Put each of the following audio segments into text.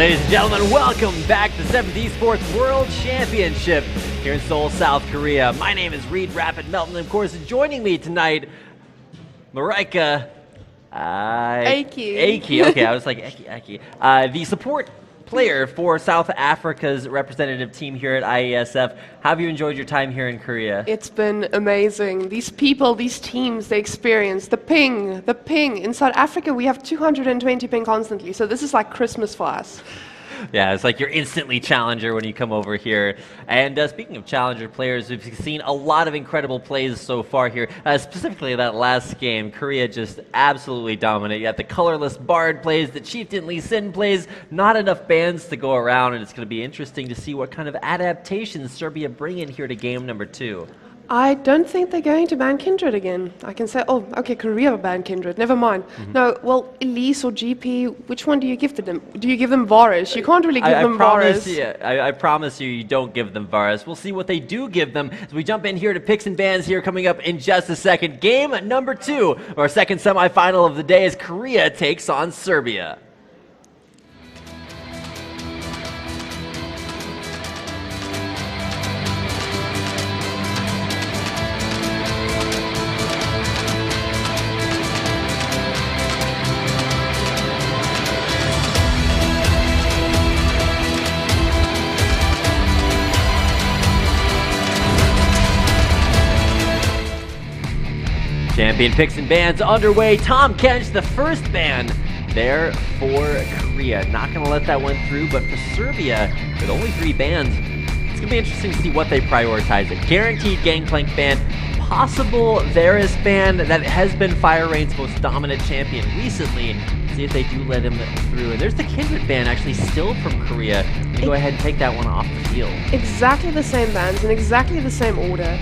Ladies and gentlemen, welcome back to 7th Esports World Championship here in Seoul, South Korea. My name is Reed Rapid Melton, and of course, joining me tonight, Marika Aki. Okay, I was like, Aki. The support player for South Africa's representative team here at IESF. How have you enjoyed your time here in Korea? It's been amazing. These people, these teams, they experience the ping. In South Africa, we have 220 ping constantly, so this is like Christmas for us. Yeah, it's like you're instantly challenger when you come over here. And speaking of challenger players, we've seen a lot of incredible plays so far here. Specifically that last game, Korea just absolutely dominant. You got the colorless Bard plays, the Chieftain Lee Sin plays, not enough bans to go around, and it's going to be interesting to see what kind of adaptations Serbia bring in here to game number 2. I don't think they're going to ban Kindred again. I can say, oh, okay, Korea banned Kindred, never mind. No, well, Elise or GP, which one do you give to them? Do you give them Varus? You can't really give them Varus. I promise you don't give them Varus. We'll see what they do give them as we jump in here to picks and bans here coming up in just a second. Game number 2, our second semifinal of the day, as Korea takes on Serbia. Champion picks and bans underway. Tom Kench, the first ban there for Korea. Not going to let that one through, but for Serbia, with only 3 bans, it's going to be interesting to see what they prioritize. A guaranteed Gangplank ban, possible Varus ban that has been Fire Rain's most dominant champion recently. See if they do let him through. And there's the Kindred ban actually still from Korea. You go ahead and take that one off the field. Exactly the same bans in exactly the same order,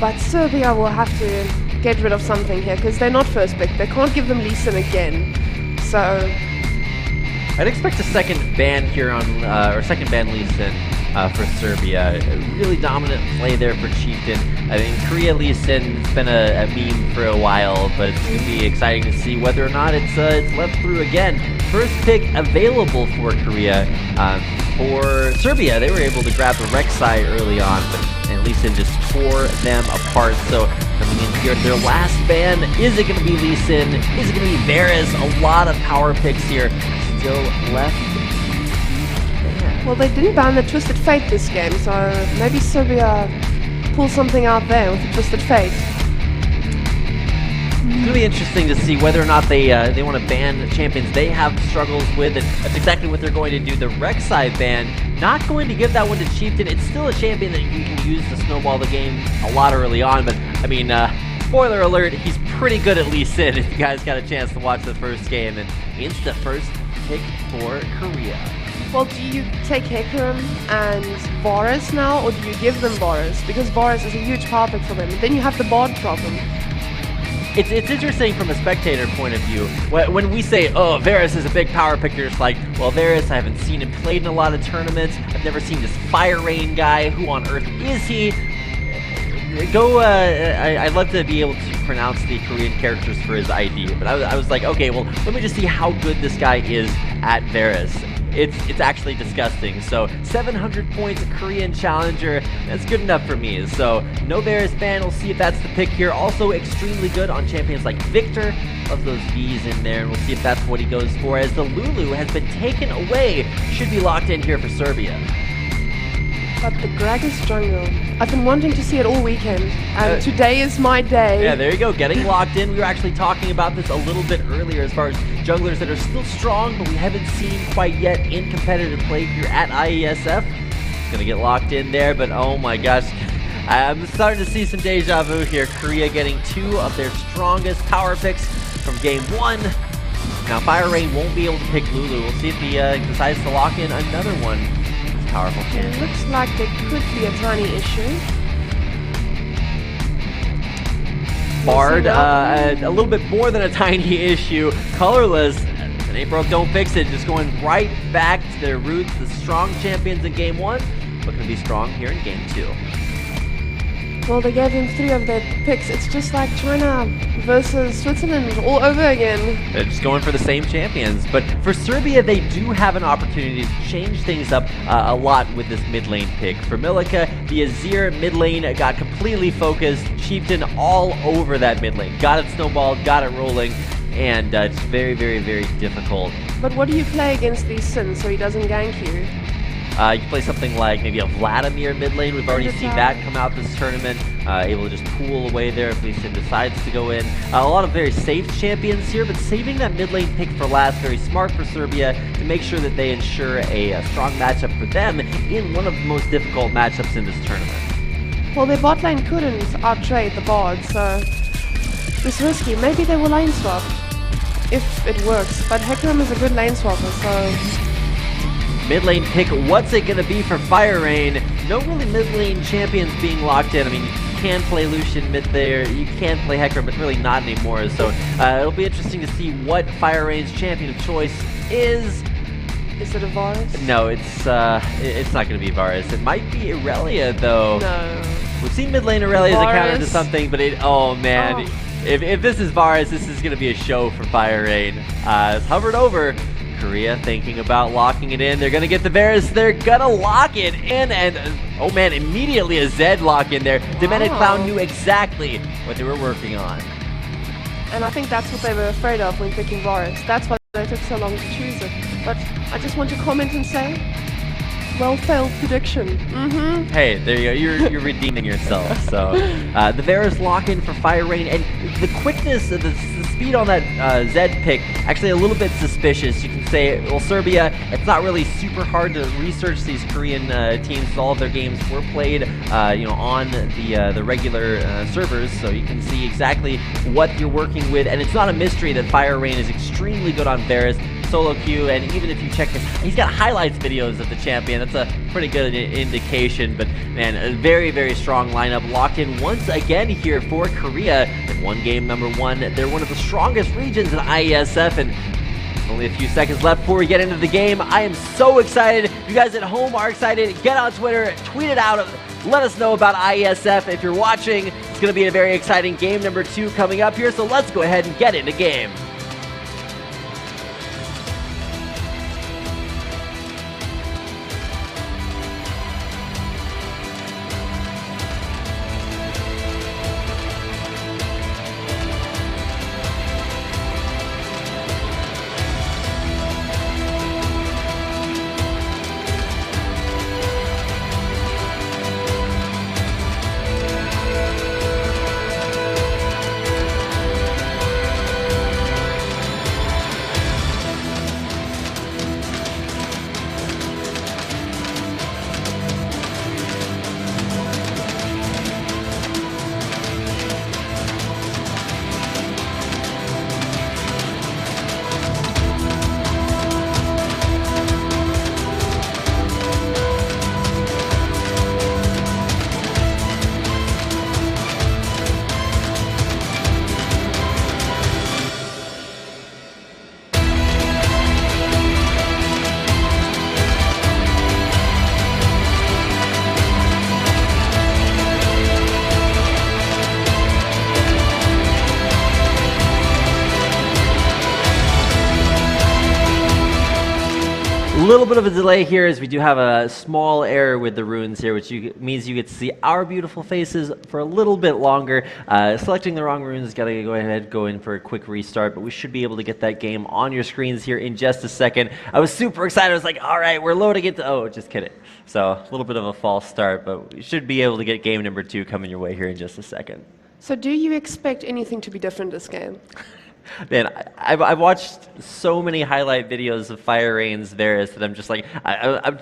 but Serbia will have to get rid of something here because they're not first pick. They can't give them Lee Sin again. So I'd expect a second ban here on, or second ban Lee Sin for Serbia. A really dominant play there for Chieftain. I think Korea Lee Sin has been a meme for a while, but it's going to be exciting to see whether or not it's left through again. First pick available for Korea. For Serbia, they were able to grab the Rek'Sai early on, and Lee Sin just tore them apart. So coming in here, their last ban, is it going to be Lee Sin? Is it going to be Varus? A lot of power picks here still left. well, they didn't ban the Twisted Fate this game, so maybe Serbia pulls something out there with the Twisted Fate. It's going to be interesting to see whether or not they want to ban champions they have struggles with, and that's exactly what they're going to do. The Rek'Sai ban, not going to give that one to Chieftain. It's still a champion that you can use to snowball the game a lot early on, but I mean, spoiler alert, he's pretty good at Lee Sin if you guys got a chance to watch the first game, and insta first pick for Korea. Well, do you take Hecarim and Varus now, or do you give them Varus? Because Varus is a huge power pick for them. Then you have the Bard problem. It's interesting from a spectator point of view. When we say, oh, Varus is a big power pick, you're just like, well, Varus, I haven't seen him played in a lot of tournaments. I've never seen this Fire Rain guy. Who on earth is he? I'd love to be able to pronounce the Korean characters for his ID, but I was like, okay, well, let me just see how good this guy is at Varus. It's actually disgusting. So 700 points, Korean challenger, that's good enough for me. So no Varus ban, we'll see if that's the pick here. Also extremely good on champions like Victor. Love those V's in there, and we'll see if that's what he goes for, as the Lulu has been taken away. Should be locked in here for Serbia. But the Gragas jungle, I've been wanting to see it all weekend, and today is my day. Yeah, there you go, getting locked in. We were actually talking about this a little bit earlier as far as junglers that are still strong, but we haven't seen quite yet in competitive play here at IESF. Gonna get locked in there, but oh my gosh, I'm starting to see some deja vu here. Korea getting 2 of their strongest power picks from game 1. Now Fire Rain won't be able to pick Lulu. We'll see if he decides to lock in another one. Powerful champion. It looks like there could be a tiny issue. Bard, a little bit more than a tiny issue. Colorless, and ain't broke, don't fix it. Just going right back to their roots. The strong champions in game 1, looking to be strong here in game 2. Well, they gave him 3 of their picks. It's just like China versus Switzerland all over again. They're just going for the same champions. But for Serbia, they do have an opportunity to change things up a lot with this mid lane pick. For Milica, the Azir mid lane got completely focused. Chieftain all over that mid lane. Got it snowballed, got it rolling, and it's very, very, very difficult. But what do you play against Lee Sin so he doesn't gank you? You can play something like maybe a Vladimir mid lane. We've already seen that come out this tournament. Able to just pool away there if Lee Sin decides to go in. A lot of very safe champions here, but saving that mid lane pick for last, very smart for Serbia to make sure that they ensure a strong matchup for them in one of the most difficult matchups in this tournament. Well, their bot lane couldn't outtrade the bard, so it's risky. Maybe they will lane swap if it works, but Hecarim is a good lane swapper, so... Mid lane pick, what's it going to be for Fire Rain? No really mid lane champions being locked in. I mean, you can play Lucian mid there, you can play Hecarim, but really not anymore. So it'll be interesting to see what Fire Rain's champion of choice is. Is it a Varus? No, it's not going to be Varus. It might be Irelia, though. No. We've seen mid lane Irelia as a counter to something, but oh man. Oh. If this is Varus, this is going to be a show for Fire Rain. It's hovered over. Korea thinking about locking it in. They're going to get the Varus. They're going to lock it in. And, oh man, immediately a Zed lock in there. Wow. Demented Clown knew exactly what they were working on. And I think that's what they were afraid of when picking Varus. That's why they took so long to choose it. But I just want to comment and say, well-failed prediction. Hey, there you go. You're redeeming yourself. So the Varus lock-in for Fire Rain, and the quickness, the speed on that Zed pick, actually a little bit suspicious. You can say, well, Serbia, it's not really super hard to research these Korean teams. All of their games were played, on the regular servers, so you can see exactly what you're working with, and it's not a mystery that Fire Rain is extremely good on Varus. Solo queue, and even if you check he's got highlights videos of the champion. That's a pretty good indication, but man, a very, very strong lineup locked in once again here for Korea. They've won game number 1. They're one of the strongest regions in IESF, and only a few seconds left before we get into the game. I am so excited. If you guys at home are excited, get on Twitter, tweet it out, let us know about IESF. If you're watching, it's going to be a very exciting game number 2 coming up here, so let's go ahead and get into game. A little bit of a delay here as we do have a small error with the runes here, which means you get to see our beautiful faces for a little bit longer. Selecting the wrong runes, got to go in for a quick restart, but we should be able to get that game on your screens here in just a second. I was super excited. I was like, all right, we're loading it. Oh, just kidding. So a little bit of a false start, but we should be able to get game number 2 coming your way here in just a second. So do you expect anything to be different this game? Man, I've watched so many highlight videos of Fire Rain's Varus that I'm just like, I'm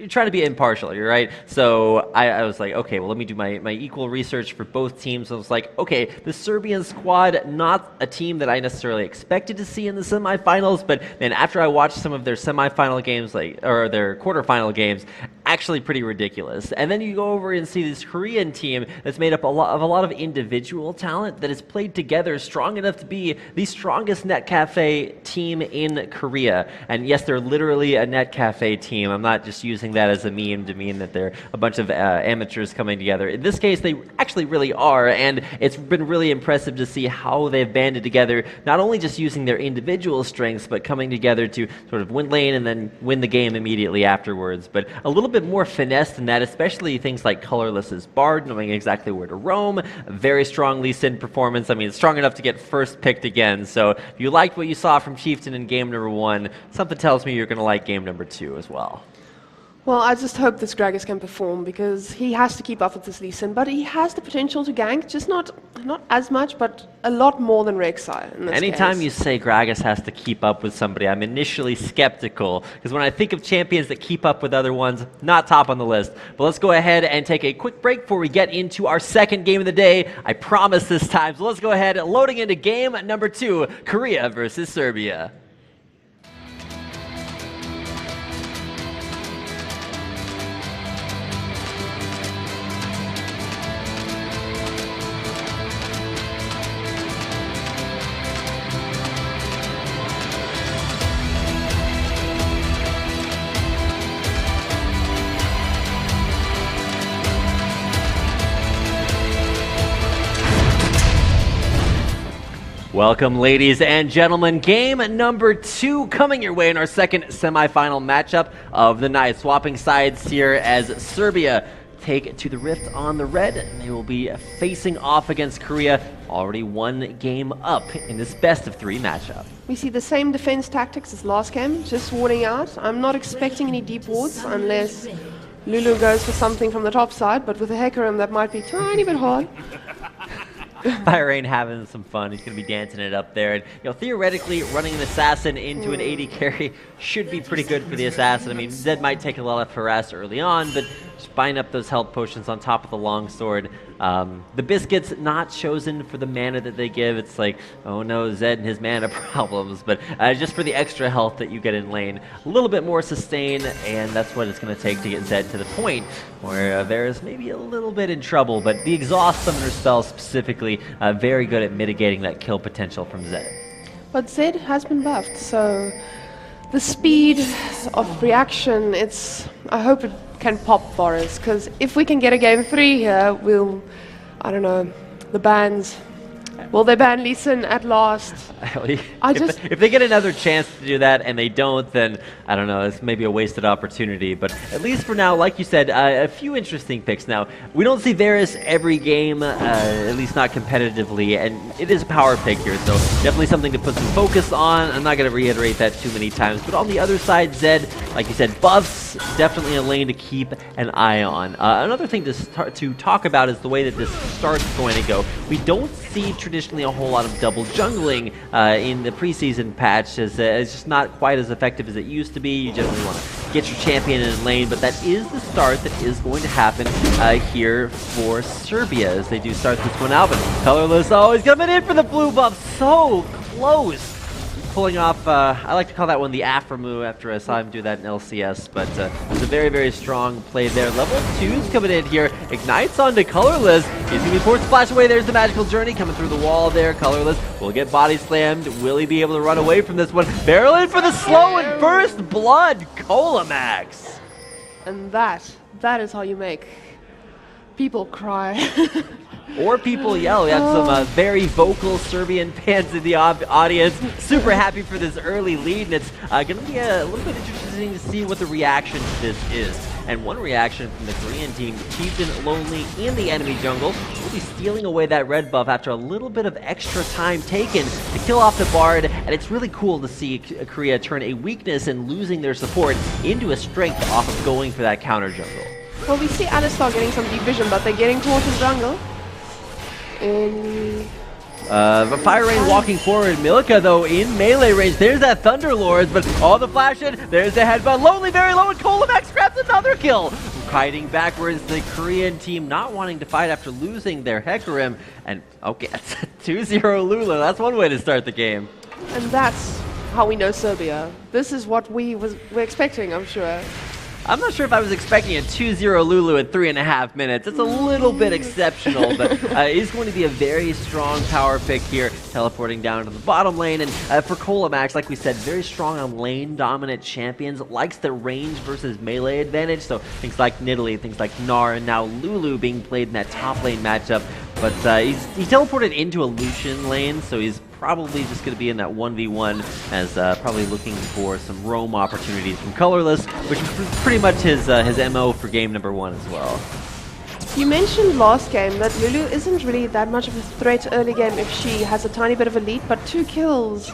trying to be impartial, you're right? So I was like, okay, well, let me do my equal research for both teams. I was like, okay, the Serbian squad, not a team that I necessarily expected to see in the semifinals, but then after I watched some of their semifinal games, or their quarterfinal games, actually pretty ridiculous. And then you go over and see this Korean team that's made up a lot of individual talent that has played together strong enough to be the strongest Net Cafe team in Korea. And yes, they're literally a Net Cafe team. I'm not just using that as a meme to mean that they're a bunch of amateurs coming together. In this case, they actually really are, and it's been really impressive to see how they've banded together, not only just using their individual strengths, but coming together to sort of win lane and then win the game immediately afterwards. But a little bit more finesse than that, especially things like Colorless's Bard, knowing exactly where to roam, a very strong Lee Sin performance. I mean, it's strong enough to get first picked again. So if you liked what you saw from Chieftain in game number 1, something tells me you're going to like game number 2 as well. Well, I just hope this Gragas can perform, because he has to keep up with this Lee Sin, but he has the potential to gank, just not as much, but a lot more than Rek'Sai in this Anytime case. you say Gragas has to keep up with somebody, I'm initially skeptical, because when I think of champions that keep up with other ones, not top on the list. But let's go ahead and take a quick break before we get into our second game of the day. I promise this time. So let's go ahead, loading into game number 2, Korea versus Serbia. Welcome, ladies and gentlemen. Game number 2 coming your way in our second semifinal matchup of the night. Swapping sides here as Serbia take to the Rift on the red. They will be facing off against Korea, already 1 game up in this best-of-3 matchup. We see the same defense tactics as last game, just warding out. I'm not expecting any deep wards unless Lulu goes for something from the top side, but with a Hecarim that might be a tiny bit hard. Fire having some fun. He's going to be dancing it up there. And, theoretically, running an assassin into an AD carry should be pretty good for the assassin. I mean, Zed might take a lot of harass early on, but just buying up those health potions on top of the longsword. The biscuits not chosen for the mana that they give. It's like, oh no, Zed and his mana problems. But just for the extra health that you get in lane, a little bit more sustain, and that's what it's going to take to get Zed to the point where Varus maybe a little bit in trouble. But the exhaust summoner spell specifically, very good at mitigating that kill potential from Zed. But Zed has been buffed, so the speed of reaction, I hope it can pop for us, because if we can get a game 3 here, I don't know, the bans. Will they ban Lee Sin at last? If they get another chance to do that and they don't, then I don't know, it's maybe a wasted opportunity. But at least for now, like you said, a few interesting picks. Now, we don't see Varus every game, at least not competitively, and it is a power pick here, so definitely something to put some focus on. I'm not going to reiterate that too many times. But on the other side, Zed, like you said, buffs, definitely a lane to keep an eye on. Another thing to talk about is the way that this start's going to go. We don't see traditionally a whole lot of double jungling in the preseason patch, as it's just not quite as effective as it used to be. You generally want to get your champion in lane, but that is the start that is going to happen here for Serbia as they do start this one out. But Colorless always coming in for the blue buff, so close. Pulling off, I like to call that one the Afro move after I saw him do that in LCS, but it's a very, very strong play there. Level 2's coming in here, ignites onto Colorless. He's going to be forced to flash away. There's the magical journey coming through the wall there. Colorless will get body slammed. Will he be able to run away from this one? Barrel in for the slow and first blood, Colamax. And that is how you make people cry. Or people yell. We have some very vocal Serbian fans in the audience. Super happy for this early lead, and it's going to be a little bit interesting to see what the reaction to this is. And one reaction from the Korean team, Chieftain Lonely in the enemy jungle, will be stealing away that red buff after a little bit of extra time taken to kill off the Bard. And it's really cool to see Korea turn a weakness and losing their support into a strength off of going for that counter jungle. Well, we see Alistar getting some deep vision, but they're getting caught in jungle. Fire Rain walking forward. Milka, though, in melee range. There's that Thunderlords, but all the flash in. There's the headbutt. Lonely very low, and Colamax grabs another kill. Hiding backwards, the Korean team not wanting to fight after losing their Hecarim. And, okay, that's 2-0 Lula. That's one way to start the game. And that's how we know Serbia. This is what we're expecting, I'm sure. I'm not sure if I was expecting a 2-0 Lulu in 3.5 minutes. It's a little bit exceptional, but he's going to be a very strong power pick here, teleporting down to the bottom lane. And for Colamax, like we said, very strong on lane-dominant champions, likes the range versus melee advantage, so things like Nidalee, things like Gnar, and now Lulu being played in that top lane matchup. But he teleported into a Lucian lane, so he's probably just going to be in that 1v1 as probably looking for some roam opportunities from Colorless, which is pretty much his MO for game number 1 as well. You mentioned last game that Lulu isn't really that much of a threat early game if she has a tiny bit of a lead, but 2 kills,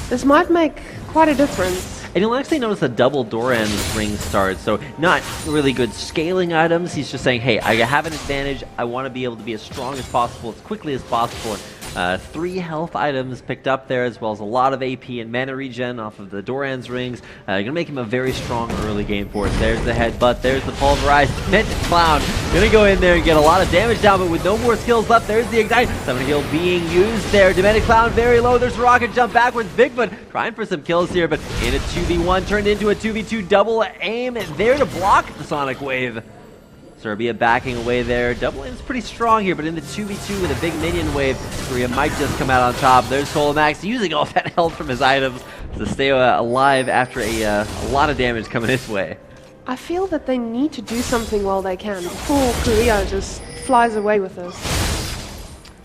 this might make quite a difference. And you'll actually notice a double Doran ring start, so not really good scaling items. He's just saying, hey, I have an advantage. I want to be able to be as strong as possible, as quickly as possible. And 3 health items picked up there, as well as a lot of AP and mana regen off of the Doran's rings. Going to make him a very strong early game for us. There's the headbutt, there's the pulverized Demented Clown. Going to go in there and get a lot of damage down, but with no more skills left, there's the Ignite. Summoner Heal being used there. Demented Clown very low. There's a rocket jump backwards. Bigfoot trying for some kills here, but in a 2v1 turned into a 2v2 double aim there to block the Sonic Wave. Serbia backing away there. Double aim's pretty strong here, but in the 2v2 with a big minion wave, Korea might just come out on top. There's Colamax using all that health from his items to stay alive after a lot of damage coming his way. I feel that they need to do something while they can before Korea just flies away with this.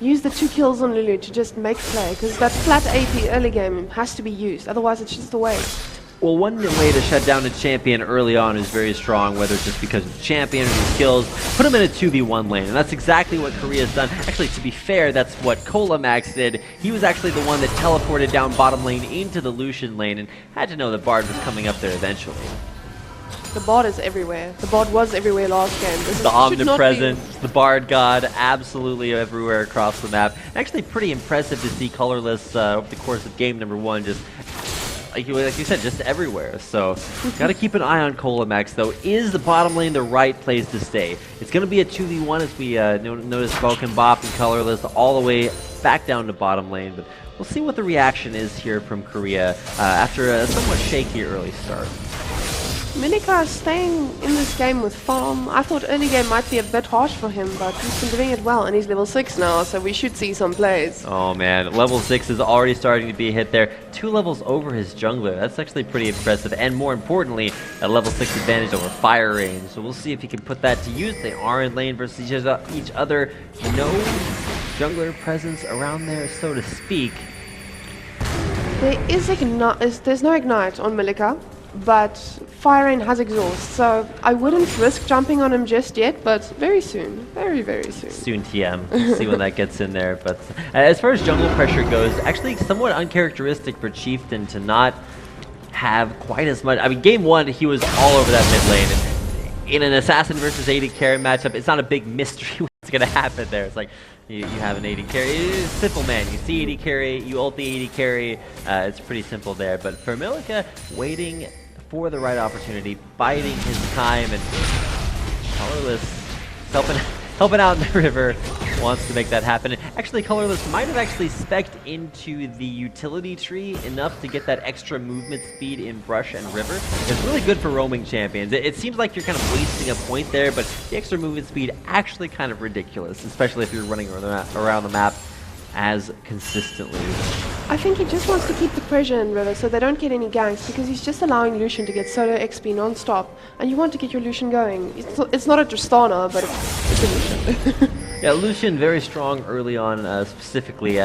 Use the 2 kills on Lulu to just make play, because that flat AP early game has to be used, otherwise it's just a waste. Well, one way to shut down a champion early on is very strong, whether it's just because of the champion or his skills. Put him in a 2v1 lane, and that's exactly what Korea's done. Actually, to be fair, that's what Colamax did. He was actually the one that teleported down bottom lane into the Lucian lane and had to know the Bard was coming up there eventually. The Bard is everywhere. The Bard was everywhere last game. The omnipresent, the Bard God, absolutely everywhere across the map. Actually pretty impressive to see Colorless over the course of game number 1 just... Like you said, just everywhere. So, got to keep an eye on Colamax, though. Is the bottom lane the right place to stay? It's going to be a 2v1 as we notice Vulcan Bop and Colorless all the way back down to bottom lane. But we'll see what the reaction is here from Korea after a somewhat shaky early start. Milika is staying in this game with farm. I thought early game might be a bit harsh for him, but he's been doing it well, and he's level 6 now, so we should see some plays. Oh man, level 6 is already starting to be hit there. 2 levels over his jungler. That's actually pretty impressive, and more importantly, a level 6 advantage over fire range. So we'll see if he can put that to use. They are in lane versus each other. No jungler presence around there, so to speak. There's no ignite on Milika, but Fire Rain has exhaust, so I wouldn't risk jumping on him just yet, but very soon. Very, very soon. Soon TM. We'll see when that gets in there. But as far as jungle pressure goes, actually somewhat uncharacteristic for Chieftain to not have quite as much. I mean, game 1, he was all over that mid lane. And in an Assassin versus AD carry matchup, it's not a big mystery what's going to happen there. It's like, you have an AD carry. It's simple, man. You see AD carry, you ult the AD carry. It's pretty simple there. But for Milika, waiting for the right opportunity, biding his time, and Colorless helping out in the river, wants to make that happen. Actually, Colorless might have actually spec'd into the utility tree enough to get that extra movement speed in brush and river. It's really good for roaming champions. It seems like you're kind of wasting a point there, but the extra movement speed actually kind of ridiculous, especially if you're running around the map as consistently. I think he just wants to keep the pressure in river so they don't get any ganks, because he's just allowing Lucian to get solo XP non-stop, and you want to get your Lucian going. It's not a Tristana, but it's a Lucian. Yeah, Lucian very strong early on, specifically.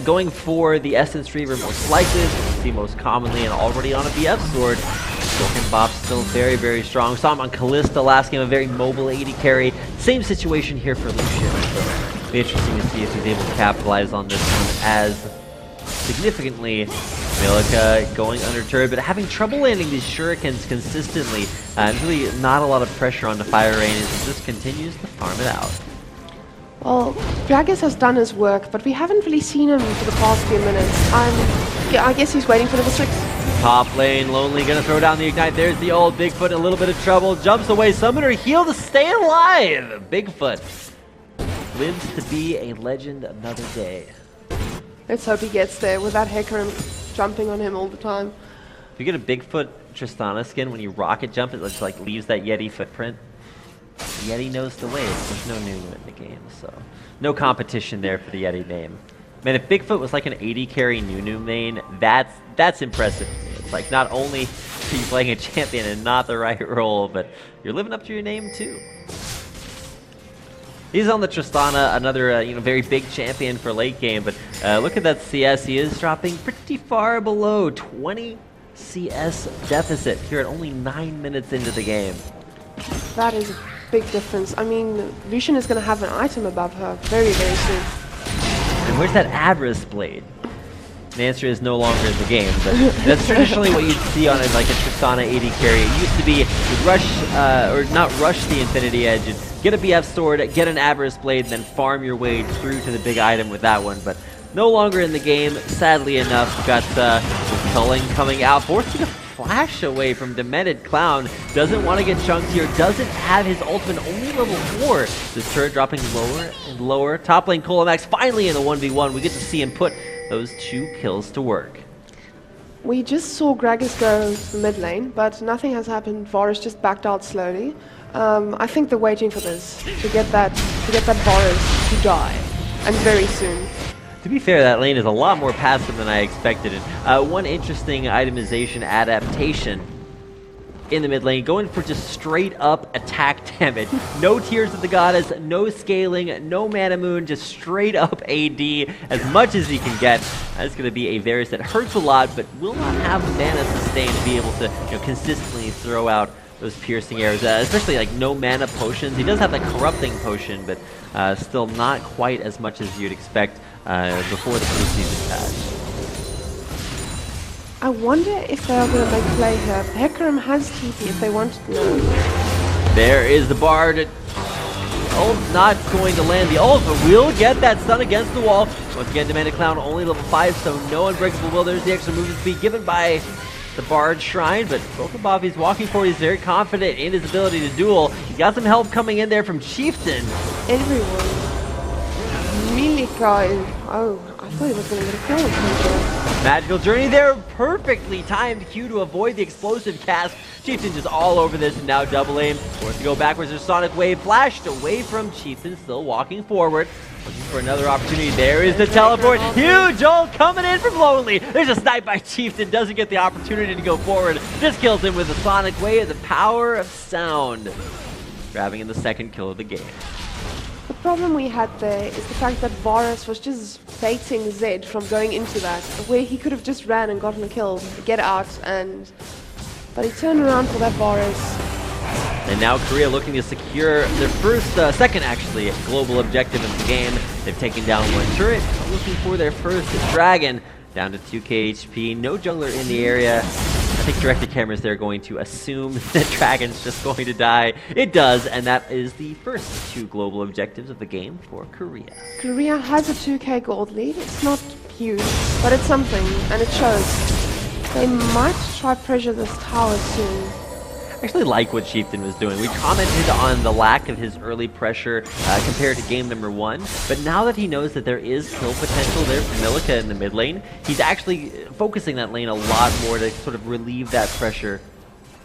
Going for the Essence Reaver most likely, as we see most commonly, and already on a BF sword. Vulcan Bop still very, very strong. Saw him on Callista last game, a very mobile AD carry. Same situation here for Lucian. So it'll be interesting to see if he's able to capitalize on this one as significantly. Milika going undeterred, but having trouble landing these shurikens consistently, and really not a lot of pressure on the fire range as he just continues to farm it out. Well, Dragus has done his work, but we haven't really seen him for the past few minutes. Yeah, I guess he's waiting for level 6. Top lane, Lonely gonna throw down the Ignite. There's the old Bigfoot in a little bit of trouble. Jumps away, Summoner Heal to stay alive. Bigfoot lives to be a legend another day. Let's hope he gets there with that Hecarim jumping on him all the time. If you get a Bigfoot Tristana skin, when you rocket jump, it just like leaves that Yeti footprint. The Yeti knows the way. There's no Nunu in the game, so no competition there for the Yeti name. Man, if Bigfoot was like an 80 carry Nunu main, that's impressive to me. It's like not only are you playing a champion and not the right role, but you're living up to your name too. He's on the Tristana, another very big champion for late game, but look at that CS. He is dropping pretty far below 20 CS deficit here at only 9 minutes into the game. That is a big difference. I mean, Lucian is going to have an item above her very, very soon. And where's that Abris blade? The answer is no longer in the game, but that's traditionally what you'd see on like a Tristana 80 carry. It used to be you'd rush, or not rush the Infinity Edge, and get a BF sword, get an Abris blade, and then farm your way through to the big item with that one. But no longer in the game, sadly enough. We've got Culling coming out, forcing a flash away from Demented Clown. Doesn't want to get chunked here, doesn't have his ultimate, only level 4. This turret dropping lower and lower. Top lane Colamax finally in the 1v1. We get to see him put those 2 kills to work. We just saw Gragas go to the mid lane, but nothing has happened. Varus just backed out slowly. I think they're waiting for this, to get that Varus to die, and very soon. To be fair, that lane is a lot more passive than I expected. And one interesting itemization adaptation in the mid lane, going for just straight up attack damage. No Tears of the Goddess, no scaling, no Mana Moon, just straight up AD as much as he can get. That's going to be a Varus that hurts a lot, but will not have the mana sustain to be able to consistently throw out those piercing arrows, especially like no mana potions. He does have that corrupting potion, but still not quite as much as you'd expect before the preseason patch. I wonder if they are going to make play here. Hecarim has TP if they want to. No. There is the Bard. Ult's not going to land the ult, but will get that stun against the wall. Once again, Demented Clown only level 5, so no unbreakable will. There's the extra movement speed given by the Bard Shrine, but Bokabob he's walking forward. He's very confident in his ability to duel. He's got some help coming in there from Chieftain. Everyone. Milika is... Oh, I thought he was going to get a kill. Magical Journey there, perfectly timed Q to avoid the explosive cast. Chieftain just all over this, and now double aim. Forced to go backwards, there's Sonic Wave, flashed away from Chieftain, still walking forward. Looking for another opportunity, there is the teleport. Huge ult coming in from Lonely. There's a snipe by Chieftain, doesn't get the opportunity to go forward. Just kills him with the Sonic Wave, the power of sound. Grabbing in the second kill of the game. The problem we had there is the fact that Varus was just baiting Zed from going into that, where he could have just ran and gotten a kill, get out, but he turned around for that Varus. And now Korea looking to secure their second global objective of the game. They've taken down one turret, looking for their first dragon. Down to 2k HP, no jungler in the area. I think directed cameras there are going to assume that Dragon's just going to die. It does, and that is the first 2 global objectives of the game for Korea. Korea has a 2k gold lead. It's not huge, but it's something, and it shows. They might try pressure this tower soon. I actually like what Chieftain was doing. We commented on the lack of his early pressure compared to game number 1, but now that he knows that there is kill potential there for Milika in the mid lane, he's actually focusing that lane a lot more to sort of relieve that pressure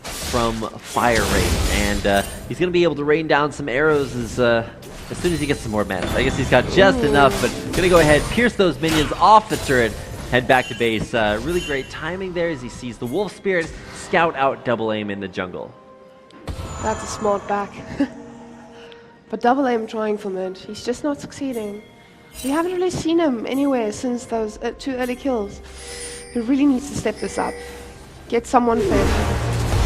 from Fire Rate. And he's going to be able to rain down some arrows as soon as he gets some more mana. I guess he's got just enough, but going to go ahead, pierce those minions off the turret, head back to base. Really great timing there as he sees the Wolf Spirit scout out double aim in the jungle. That's a smart back. But double aim trying for mid, he's just not succeeding. We haven't really seen him anywhere since those 2 early kills. He really needs to step this up. Get someone fed.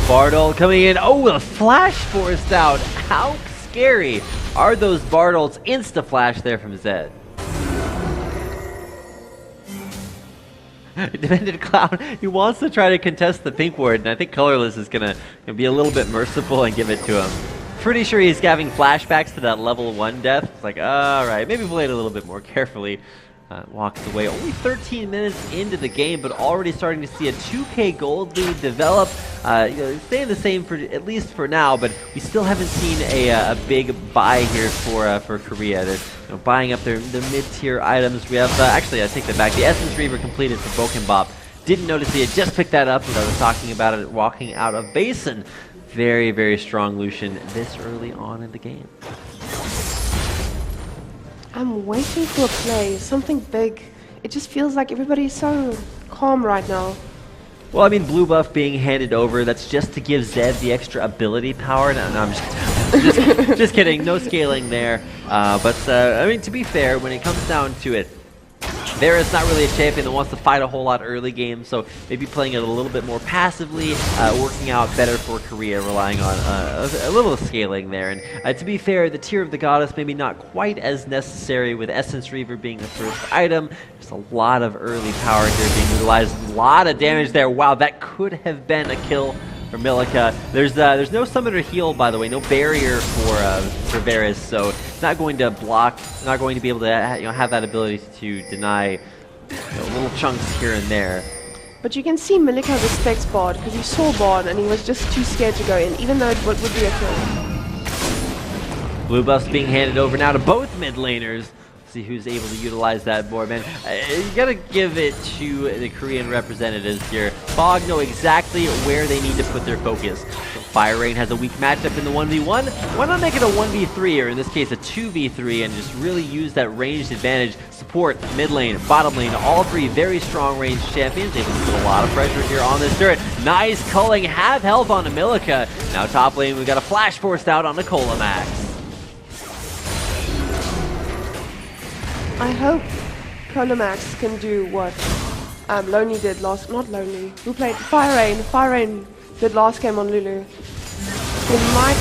Bardol coming in. Oh, a flash forced out. How scary are those Bardol's insta-flash there from Zed? Demented Clown, he wants to try to contest the pink ward, and I think Colorless is going to be a little bit merciful and give it to him. Pretty sure he's having flashbacks to that level 1 death. It's like, alright, maybe play it a little bit more carefully. Walks away. Only 13 minutes into the game, but already starting to see a 2k gold lead develop. Staying the same for at least for now, but we still haven't seen a big buy here for Korea. They're buying up their mid-tier items. We have actually, I take that back. The Essence Reaver completed for Bokenbop. didn't notice he had just picked that up as I was talking about it walking out of basin. Very, very strong Lucian this early on in the game. I'm waiting for a play, something big. It just feels like everybody's so calm right now. Well, I mean, blue buff being handed over, that's just to give Zed the extra ability power. No, I'm just kidding. No scaling there. I mean, to be fair, when it comes down to it, Varus not really a champion that wants to fight a whole lot early game, so maybe playing it a little bit more passively, working out better for Korea, relying on a little scaling there. And to be fair, the Tear of the Goddess maybe not quite as necessary with Essence Reaver being the first item. Just a lot of early power here being utilized, a lot of damage there. Wow, that could have been a kill for Milica. There's no summoner heal, by the way, no barrier for Varus, so it's not going to block, not going to be able to have that ability to deny little chunks here and there. But you can see Milica respects Bard because he saw Bard and he was just too scared to go in, even though it would be a kill. Blue buffs being handed over now to both mid laners. See who's able to utilize that board, man. You gotta give it to the Korean representatives here. Fog know exactly where they need to put their focus. So Fire Rain has a weak matchup in the 1v1. Why not make it a 1v3, or in this case a 2v3, and just really use that ranged advantage? Support, mid lane, bottom lane, all three very strong ranged champions. Able to put a lot of pressure here on this turret. Nice culling, half health on Milica. Now top lane, we've got a flash forced out on Nicola Max. I hope Colamax can do what Lonely did last, not Lonely, who played Fire Rain. Fire Rain did last game on Lulu. He might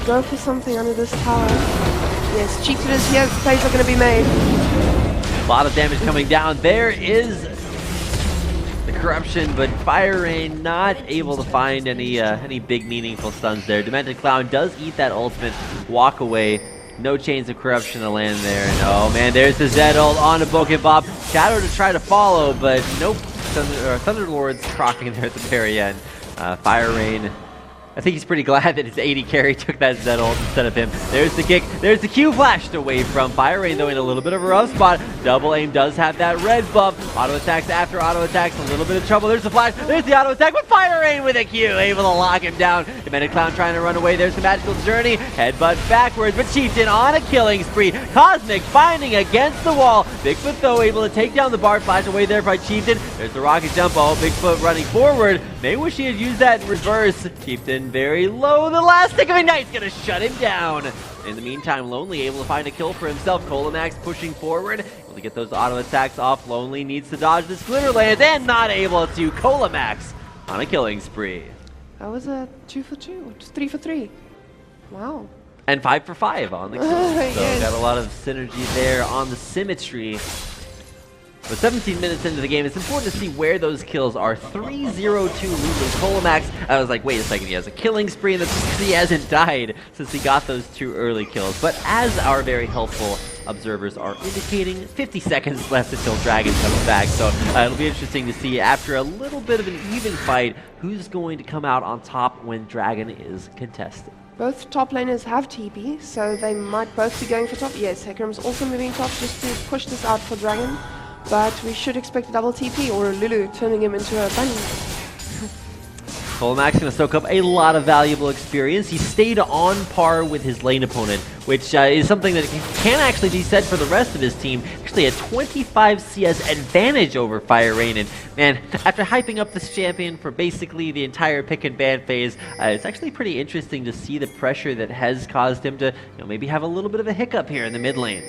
go for something under this tower. Yes, Chieftain is here, plays are going to be made. A lot of damage coming down. There is the corruption, but Fire Rain not able to find any big meaningful stuns there. Demented Clown does eat that ultimate, walk away. No chains of corruption to land there. And oh man, there's the Zed ult on a Pokebop. Shadow to try to follow, but nope. Thunderlord's proccing there at the very end. Fire Rain, I think he's pretty glad that his 80 carry took that Zed ult instead of him. There's the kick. There's the Q flashed away from Fire Rain, though in a little bit of a rough spot. Double aim does have that red buff. Auto attacks after auto attacks, a little bit of trouble. There's the flash. There's the auto attack with Fire Rain with a Q, able to lock him down. Demented Clown trying to run away. There's the magical journey. Headbutt backwards, but Chieftain on a killing spree. Cosmic finding against the wall. Bigfoot, though, able to take down the Bard. Flash away there by Chieftain. There's the rocket jump. Oh, Bigfoot running forward. May wish he had used that in reverse. Chieftain very low. The last stick of Ignite's gonna shut him down. In the meantime, Lonely able to find a kill for himself. Colamax pushing forward. Able to get those auto attacks off. Lonely needs to dodge the Splitter Lands and not able to. Colamax on a killing spree. That was a 2 for 2, 3 for 3. Wow. And 5 for 5 on the kill. Yes. So got a lot of synergy there on the symmetry. But 17 minutes into the game, it's important to see where those kills are. 3-0-2 losing Colamax. I was like, wait a second, he has a killing spree, and that's because he hasn't died since he got those 2 early kills. But as our very helpful observers are indicating, 50 seconds left until Dragon comes back. So it'll be interesting to see, after a little bit of an even fight, who's going to come out on top when Dragon is contested. Both top laners have TP, so they might both be going for top. Yes, Hecarim's also moving top just to push this out for Dragon. But we should expect a double TP or a Lulu turning him into a bunny. Colamax going to soak up a lot of valuable experience. He stayed on par with his lane opponent, which is something that can actually be said for the rest of his team. Actually a 25 CS advantage over Fire Rain. And man, after hyping up this champion for basically the entire pick and ban phase, it's actually pretty interesting to see the pressure that has caused him to maybe have a little bit of a hiccup here in the mid lane.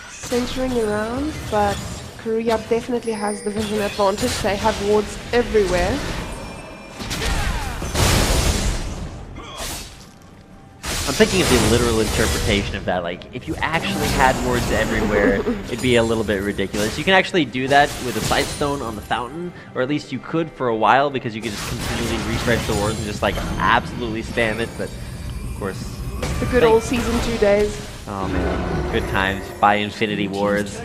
Centering around, but Korea definitely has the vision advantage. They have wards everywhere. I'm thinking of the literal interpretation of that. Like, if you actually had wards everywhere, it'd be a little bit ridiculous. You can actually do that with a Sightstone on the fountain, or at least you could for a while, because you could just continually refresh the wards and just like absolutely spam it. But of course, the good old season 2 days. Oh man, good times. Buy Infinity Wards.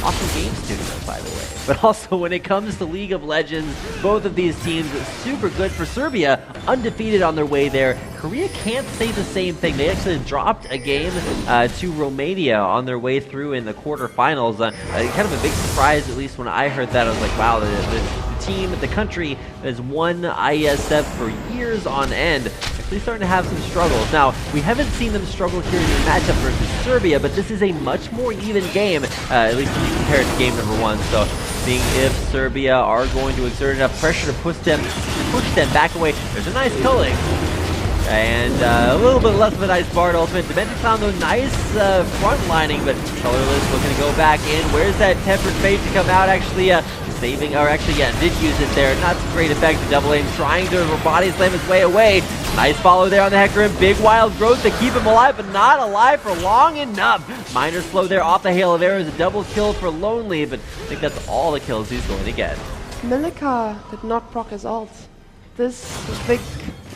Awesome game studio, by the way. But also, when it comes to League of Legends, both of these teams super good. For Serbia, undefeated on their way there. Korea can't say the same thing. They actually dropped a game to Romania on their way through in the quarterfinals. Kind of a big surprise, at least when I heard that. I was like, wow, the team, the country that has won IESF for years on end, actually starting to have some struggles. Now, we haven't seen them struggle here in the matchup versus Serbia, but this is a much more even game, at least when you compare it to game number 1. So, seeing if Serbia are going to exert enough pressure to push them back away. There's a nice culling. And a little bit less of a nice Bard ultimate. Demented found though nice front lining, but Colorless looking to go back in. Where's that Tempered Fate to come out? Actually saving, or actually, yeah, did use it there. Not some great effect. The double aim trying to body slam his way away. Nice follow there on the Hecarim. Big wild growth to keep him alive, but not alive for long enough. Minor slow there off the hail of arrows. A double kill for Lonely, but I think that's all the kills he's going to get. Milika did not proc his ult. This is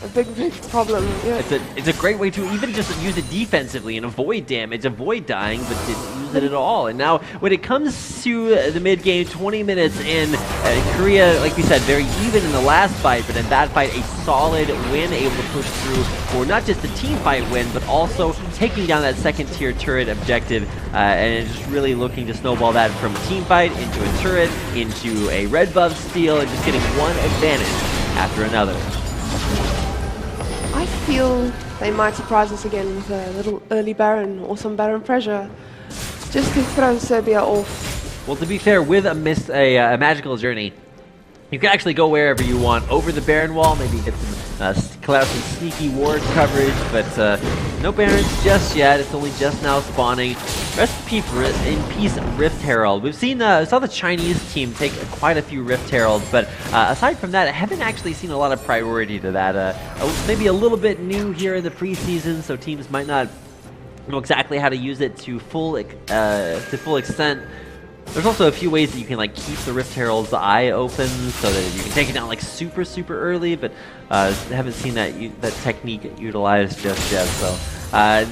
a big problem. Yeah. It's a great way to even just use it defensively and avoid damage, avoid dying, but didn't use it at all. And now, when it comes to the mid game, 20 minutes in, Korea, like we said, very even in the last fight, but in that fight, a solid win, able to push through for not just the team fight win, but also taking down that second tier turret objective, and just really looking to snowball that from a team fight into a turret, into a red buff steal, and just getting one advantage after another. I feel they might surprise us again with a little early Baron or some Baron pressure, just to throw Serbia off. Well, to be fair, with a magical journey, you can actually go wherever you want over the Baron wall, maybe get some clear out some sneaky ward coverage, but no Barons just yet. It's only just now spawning. Rest in peace, Rift Herald. We've seen saw the Chinese team take quite a few Rift Heralds, but aside from that, I haven't actually seen a lot of priority to that. Maybe a little bit new here in the preseason, so teams might not know exactly how to use it to full extent. There's also a few ways that you can like keep the Rift Herald's eye open so that you can take it down like super early, but haven't seen that technique utilized just yet. So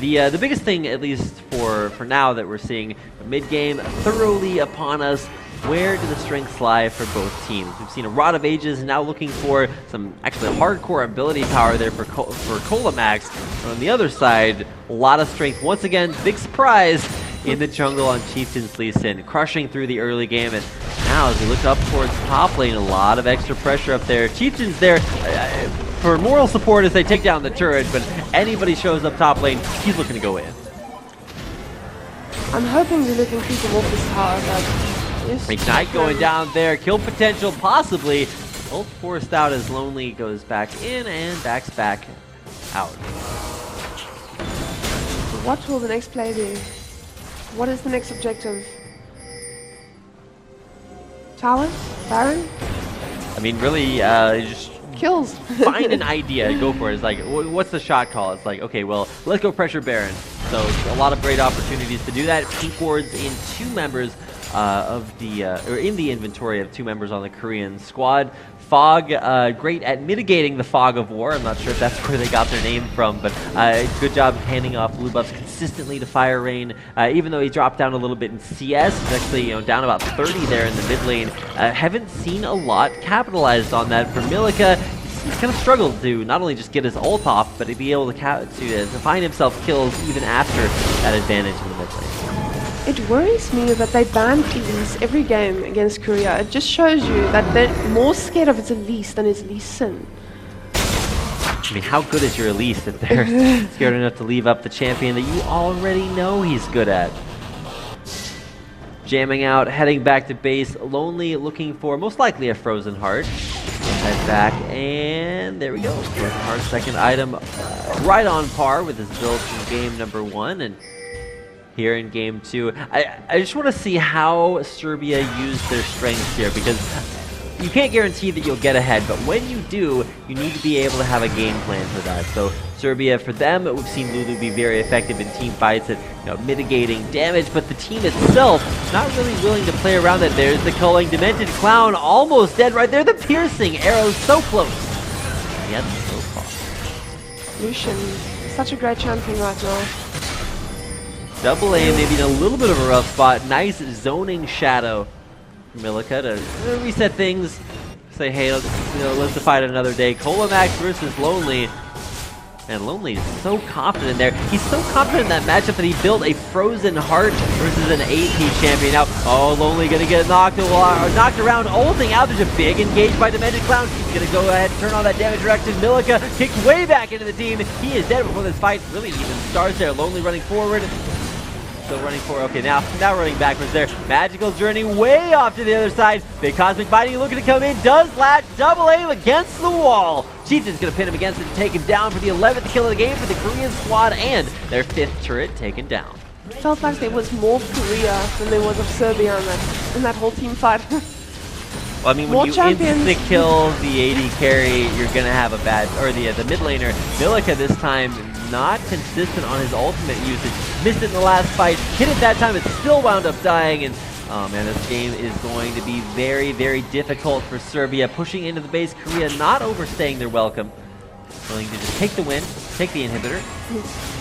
the biggest thing, at least for now, that we're seeing mid game thoroughly upon us. Where do the strengths lie for both teams? We've seen a Rod of Ages, now looking for some actually hardcore ability power there for Colamax. But on the other side, a lot of strength. Once again, big surprise in the jungle on Chieftain's Lee Sin, crushing through the early game, and now as we look up towards top lane, a lot of extra pressure up there. Chieftain's there for moral support as they take down the turret, but anybody shows up top lane, he's looking to go in. I'm hoping Lulu can keep him off this tower, but... Ignite going down there, kill potential possibly. Ult forced out as Lonely goes back in and backs back out. What will the next play be? What is the next objective? Tower? Baron? I mean, really, just kills. find an idea, go for it. It's like, what's the shot call? It's like, okay, well, let's go pressure Baron. So a lot of great opportunities to do that. Pink wards in 2 members or in the inventory of 2 members on the Korean squad. Fog, great at mitigating the fog of war. I'm not sure if that's where they got their name from, but good job handing off blue buffs consistently to Fire Rain. Even though he dropped down a little bit in CS, he's actually down about 30 there in the mid lane. Haven't seen a lot capitalized on that from Milika. He's kind of struggled to not only just get his ult off, but to be able to find himself kills even after that advantage in the mid lane. It worries me that they banned Elise every game against Korea. It just shows you that they're more scared of its Elise than its Lee Sin. I mean, how good is your Elise that they're scared enough to leave up the champion that you already know he's good at? Jamming out, heading back to base. Lonely looking for most likely a Frozen Heart. Head back, and there we go. Frozen Heart, second item, right on par with his build from game number 1. And here in game 2, I just want to see how Serbia used their strengths here, because you can't guarantee that you'll get ahead, but when you do, you need to be able to have a game plan for that. So Serbia, for them, we've seen Lulu be very effective in team fights at mitigating damage, but the team itself not really willing to play around it. There's the culling Demented Clown, almost dead right there. The piercing arrow so close, yet so far. Lucian, such a great champion right now. Double aim, maybe in a little bit of a rough spot. Nice zoning shadow from Milika to reset things. Say, hey, let's fight another day. Colamax versus Lonely. And Lonely is so confident in there. He's so confident in that matchup that he built a Frozen Heart versus an AP champion. Now, oh, Lonely gonna get knocked around, ulting out. There's a big engage by Demented Clown. He's gonna go ahead and turn on that damage reduction. Milika kicked way back into the team. He is dead before this fight really even starts there. Lonely running forward. Still running forward. Okay, now running backwards there. Magical's journeying way off to the other side. Big Cosmic Biting looking to come in. Does latch. Double aim against the wall. Chieftain's going to pin him against it and take him down for the 11th kill of the game for the Korean squad and their 5th turret taken down. It felt like there was more of Korea than there was of Serbia in that whole team fight. Well, I mean, more when you champions. insta-kill the AD carry, you're going to have a bad... Or the mid laner, Milika this time not consistent on his ultimate usage. Missed it in the last fight. Hit it that time, it still wound up dying. And oh man, this game is going to be very, very difficult for Serbia. Pushing into the base, Korea not overstaying their welcome. Willing to just take the win, take the inhibitor,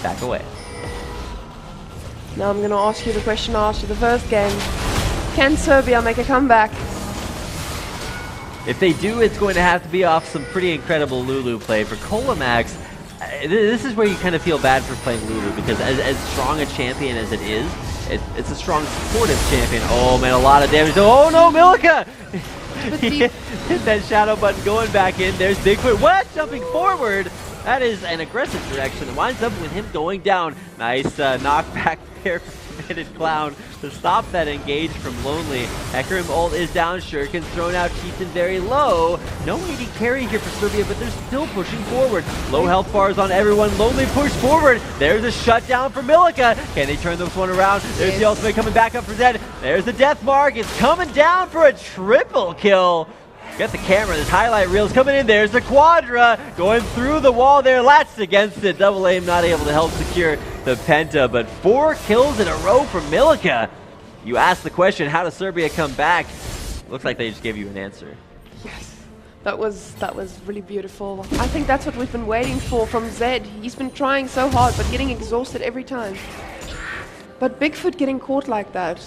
back away. Now I'm going to ask you the question I asked you the first game. Can Serbia make a comeback? If they do, it's going to have to be off some pretty incredible Lulu play. For Colamax, this is where you kind of feel bad for playing Lulu, because as strong a champion as it is, it's a strong supportive champion. Oh man, a lot of damage. Oh no, Milika! Hit that shadow button going back in. There's Bigfoot. What? Jumping forward. That is an aggressive direction. It winds up with him going down. Nice knockback there from Demented Clown to stop that engage from Lonely. Hecarim ult is down. Shuriken's thrown out. Chieftain very low. No AD carry here for Serbia, but they're still pushing forward. Low health bars on everyone. Lonely push forward. There's a shutdown for Milika. Can they turn this one around? There's the ultimate coming back up for Zed. There's the death mark. It's coming down for a triple kill. Got the camera, this highlight reel's coming in. There's the Quadra going through the wall there, latched against it. Double aim not able to help secure the Penta, but 4 kills in a row from Milika. You asked the question, how does Serbia come back? Looks like they just gave you an answer. Yes, that was really beautiful. I think that's what we've been waiting for from Zed. He's been trying so hard, but getting exhausted every time. But Bigfoot getting caught like that.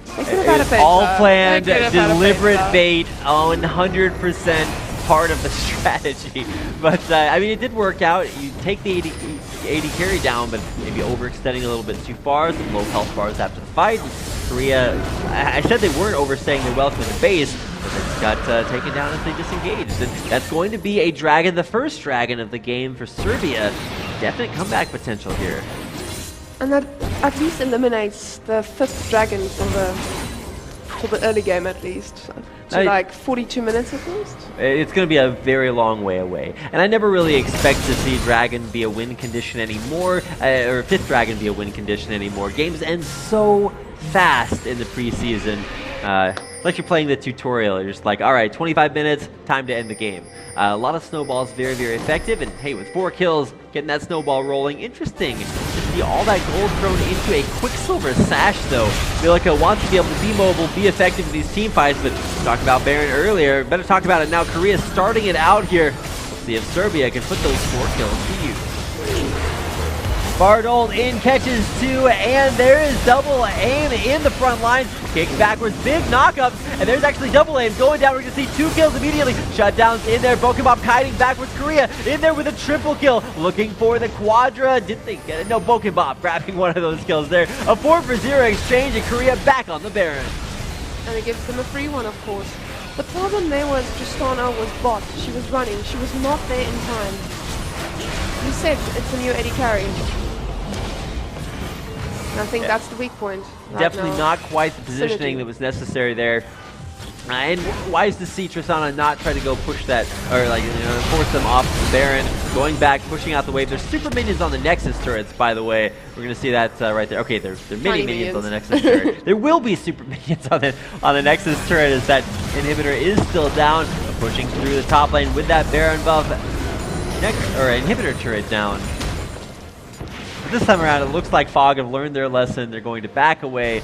It's all planned, deliberate bait, 100% part of the strategy. But, I mean, it did work out. You take the AD carry down, but maybe overextending a little bit too far. Some low health bars after the fight. Korea, I said they weren't overstaying their welcome in the base, but they just got taken down as they disengaged. And that's going to be a dragon, the first dragon of the game for Serbia. Definite comeback potential here. And that at least eliminates the 5th dragon for the early game at least. So like 42 minutes at least? It's going to be a very long way away. And I never really expect to see Dragon be a win condition anymore, or 5th Dragon be a win condition anymore. Games end so fast in the preseason. Like you're playing the tutorial, you're just like, all right, 25 minutes, time to end the game. A lot of snowballs, very, very effective. And hey, with 4 kills, getting that snowball rolling, interesting to see all that gold thrown into a Quicksilver Sash, though. Milika wants to be able to be mobile, be effective in these team fights, but we talked about Baron earlier. Better talk about it now. Korea starting it out here. Let's see if Serbia can put those 4 kills to use. Bardold in, catches 2, and there is double aim in the front lines. Kicks backwards, big knockups, and there's actually double aim going down. We're going to see 2 kills immediately. Shutdowns in there, Pokemon kiting backwards. Korea in there with a triple kill, looking for the Quadra. Didn't they get it? No, Pokemon grabbing one of those kills there. A 4-for-0 exchange, and Korea back on the Baron. And it gives them a free one, of course. The problem there was Justana was bot. She was running. She was not there in time. You said it's a new AD carry. I think that's the weak point. Definitely not quite the positioning that was necessary there. And wise to see Tristana not try to go push that, or like, force them off the Baron. Going back, pushing out the wave. There's super minions on the Nexus turrets, by the way. We're going to see that right there. Okay, there's mini minions on the Nexus turret. There will be super minions on the Nexus turret as that inhibitor is still down. Pushing through the top lane with that Baron buff. Inhibitor turret down. This time around, it looks like Fog have learned their lesson. They're going to back away,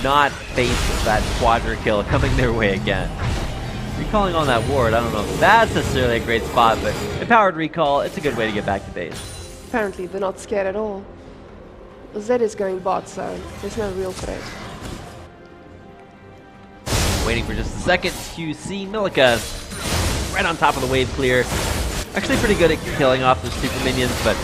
not face that Quadra kill coming their way again. Recalling on that ward, I don't know if that's necessarily a great spot, but empowered recall, it's a good way to get back to base. Apparently, they're not scared at all. Zed is going bot, so there's no real threat. Waiting for just a second, QC Milika right on top of the wave clear. Actually pretty good at killing off the super minions, but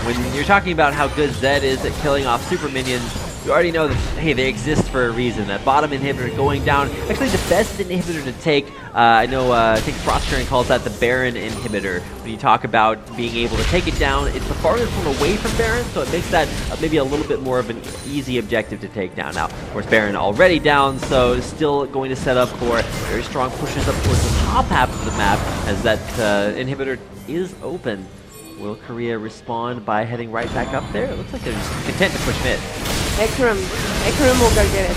when you're talking about how good Zed is at killing off super minions, you already know that, hey, they exist for a reason. That bottom inhibitor going down, actually the best inhibitor to take, I know, I think Frosturian calls that the Baron inhibitor. When you talk about being able to take it down, it's the farthest one away from Baron, so it makes that maybe a little bit more of an easy objective to take down. Now, of course, Baron already down, so still going to set up for very strong pushes up towards the top half of the map as that inhibitor is open. Will Korea respond by heading right back up there? It looks like they're just content to push mid. Ekram will go get it.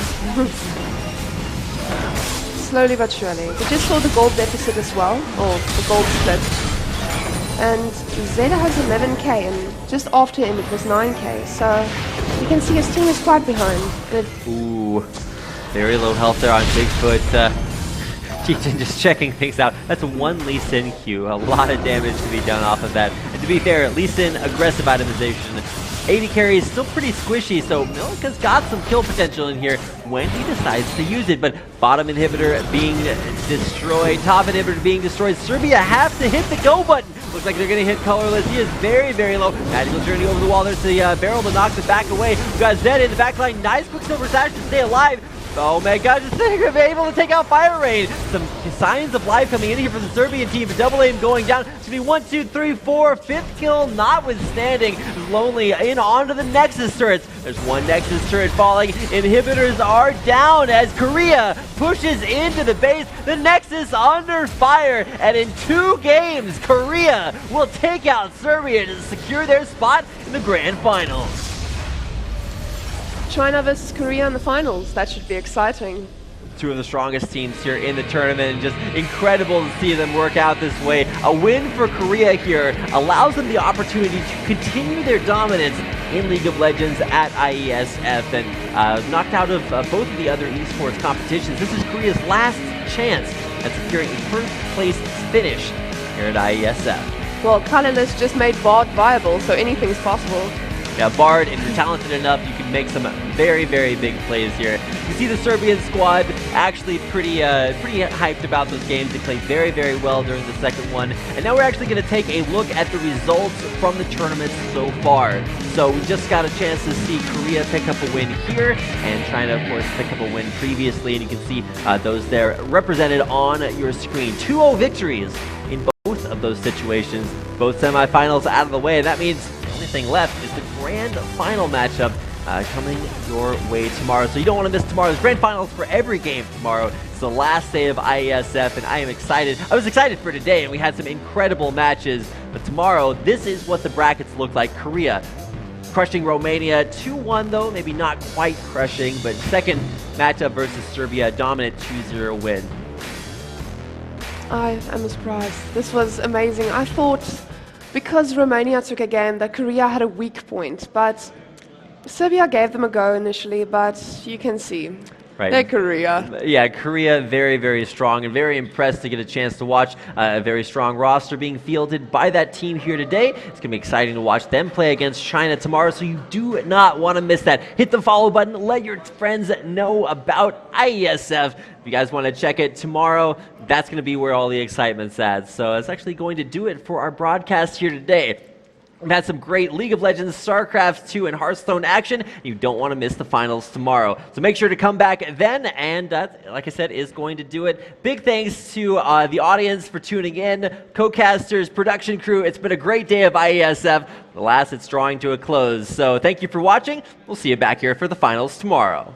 Slowly but surely. We just saw the gold deficit as well, or the gold split. And Zeta has 11k, and just after him it was 9k, so you can see his team is quite behind. Ooh, very low health there on Bigfoot. Cheechin just checking things out. That's one Lee Sin Q. A lot of damage to be done off of that. And to be fair, Lee Sin, aggressive itemization. 80 carry is still pretty squishy, so Milika's got some kill potential in here when he decides to use it. But bottom inhibitor being destroyed, top inhibitor being destroyed. Serbia have to hit the go button. Looks like they're going to hit colorless. He is very, very low. Magical journey over the wall. There's the barrel to knock the back away. We got Zed in the back line. Nice Quicksilver Sash to stay alive. Oh my god, just able to take out Fire Rain. Some signs of life coming in here from the Serbian team. Double aim going down. It's going to be 1, 2, 3, 4. Fifth kill notwithstanding. Lonely in onto the Nexus turrets. There's one Nexus turret falling. Inhibitors are down as Korea pushes into the base. The Nexus under fire. And in 2 games, Korea will take out Serbia to secure their spot in the grand finals. China versus Korea in the finals. That should be exciting. Two of the strongest teams here in the tournament, and just incredible to see them work out this way. A win for Korea here allows them the opportunity to continue their dominance in League of Legends at IESF, and knocked out of both of the other esports competitions. This is Korea's last chance at securing a first place finish here at IESF. Well, Kalilis just made Bard viable, so anything's possible. Yeah, Bard, if you're talented enough, you can make some very, very big plays here. You see the Serbian squad actually pretty hyped about those games. They played very, very well during the second one. And now we're actually going to take a look at the results from the tournament so far. So we just got a chance to see Korea pick up a win here, and China, of course, pick up a win previously. And you can see those there represented on your screen. 2-0 victories in both of those situations. Both semifinals out of the way. That means the only thing left is the grand final matchup coming your way tomorrow. So you don't want to miss tomorrow's grand finals for every game tomorrow. It's the last day of IESF, and I am excited. I was excited for today, and we had some incredible matches. But tomorrow, this is what the brackets look like. Korea crushing Romania 2-1, though. Maybe not quite crushing, but second matchup versus Serbia, dominant 2-0 win. I am surprised. This was amazing. I thought because Romania took a game that Korea had a weak point, but Serbia gave them a go initially, but you can see. Right. They're Korea. Yeah, Korea very, very strong, and very impressed to get a chance to watch a very strong roster being fielded by that team here today. It's going to be exciting to watch them play against China tomorrow, so you do not want to miss that. Hit the follow button. Let your friends know about IESF. If you guys want to check it tomorrow, that's going to be where all the excitement's at. So it's actually going to do it for our broadcast here today. We've had some great League of Legends, StarCraft 2, and Hearthstone action. You don't want to miss the finals tomorrow. So make sure to come back then, and like I said, is going to do it. Big thanks to the audience for tuning in, co-casters, production crew. It's been a great day of IESF. Alas, it's drawing to a close. So thank you for watching. We'll see you back here for the finals tomorrow.